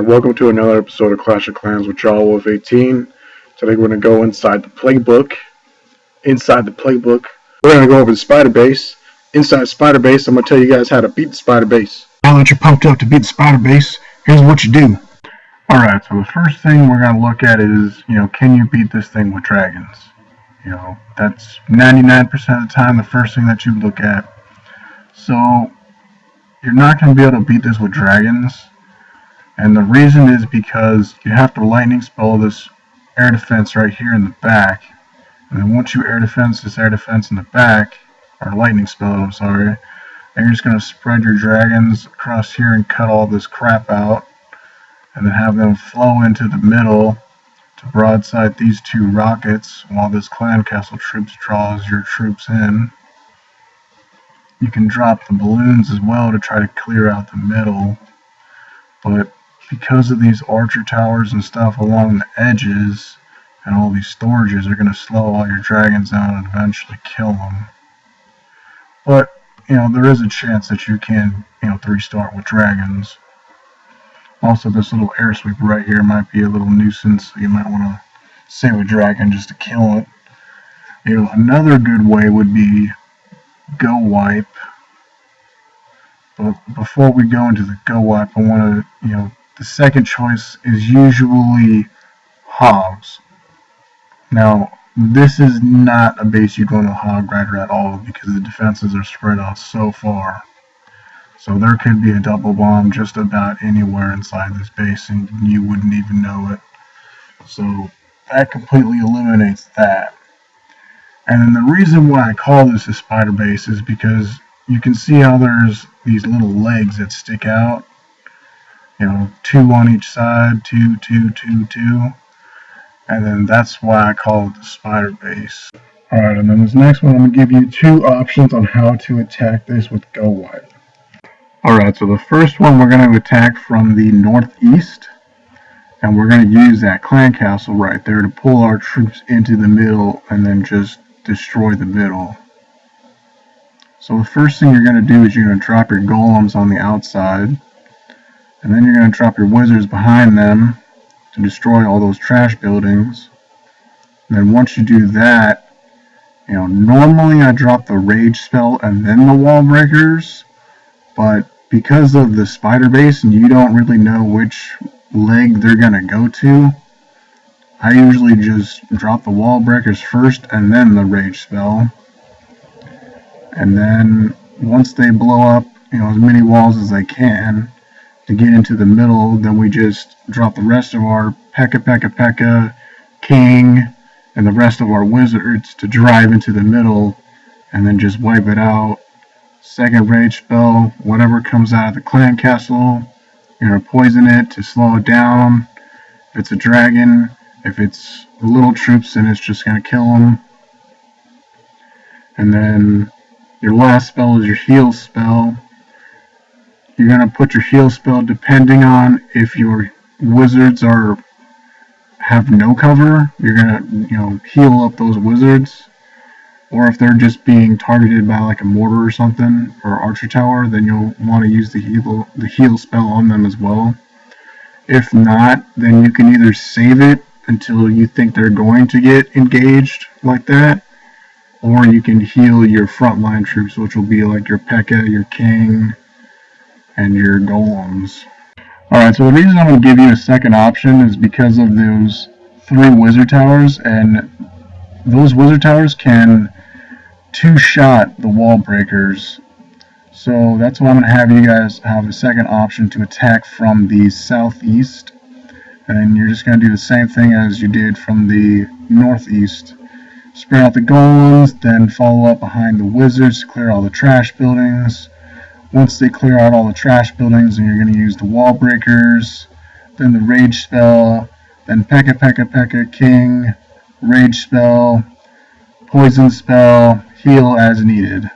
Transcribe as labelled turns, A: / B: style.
A: Alright, welcome to another episode of Clash of Clans with y'all with 18. Today we're going to go inside the playbook. We're going to go over the spider base. Inside spider base, I'm going to tell you guys how to beat the spider base.
B: Now that you're pumped up to beat the spider base, here's what you do.
A: Alright, so the first thing we're going to look at is, can you beat this thing with dragons? That's 99% of the time the first thing that you look at. So, you're not going to be able to beat this with dragons. And the reason is because you have to lightning spell this air defense right here in the back. And then once you air defense this air defense in the back, or lightning spell, I'm sorry, then you're just going to spread your dragons across here and cut all this crap out. And then have them flow into the middle to broadside these two rockets while this clan castle troops draws your troops in. You can drop the balloons as well to try to clear out the middle. But because of these archer towers and stuff along the edges and all these storages are going to slow all your dragons down and eventually kill them. But, there is a chance that you can, 3-star with dragons. Also, this little air sweep right here might be a little nuisance, so you might want to save a dragon just to kill it. Another good way would be go wipe. But before we go into the go wipe, I want to, the second choice is usually hogs. Now, this is not a base you'd want to hog rider at all because the defenses are spread out so far. So there could be a double bomb just about anywhere inside this base and you wouldn't even know it. So that completely eliminates that. And then the reason why I call this a spider base is because you can see how there's these little legs that stick out. 2 on each side, 2, 2, 2, 2. And then that's why I call it the spider base. Alright, and then this next one, I'm going to give you 2 options on how to attack this with go wipe. Alright, so the first one we're going to attack from the northeast. And we're going to use that clan castle right there to pull our troops into the middle and then just destroy the middle. So the first thing you're going to do is you're going to drop your golems on the outside. And then you're going to drop your wizards behind them to destroy all those trash buildings. And then once you do that, normally I drop the rage spell and then the wall breakers. But because of the spider base and you don't really know which leg they're going to go to, I usually just drop the wall breakers first and then the rage spell. And then once they blow up, as many walls as they can to get into the middle, then we just drop the rest of our P.E.K.K.A, King, and the rest of our wizards to drive into the middle and then just wipe it out. Second rage spell, whatever comes out of the clan castle, you're going to poison it to slow it down. If it's a dragon, if it's little troops, then it's just going to kill them. And then your last spell is your heal spell. You're going to put your heal spell depending on if your wizards have no cover. You're going to, heal up those wizards. Or if they're just being targeted by like a mortar or something, or archer tower, then you'll want to use the heal spell on them as well. If not, then you can either save it until you think they're going to get engaged like that, or you can heal your frontline troops, which will be like your P.E.K.K.A, your King, and your golems. Alright, so the reason I'm going to give you a second option is because of those 3 wizard towers, and those wizard towers can 2-shot the wall breakers. So that's why I'm going to have you guys have a second option to attack from the southeast. And you're just going to do the same thing as you did from the northeast. Spread out the golems, then follow up behind the wizards to clear all the trash buildings. Once they clear out all the trash buildings, then you're going to use the wall breakers, then the rage spell, then P.E.K.K.A, King, rage spell, poison spell, heal as needed.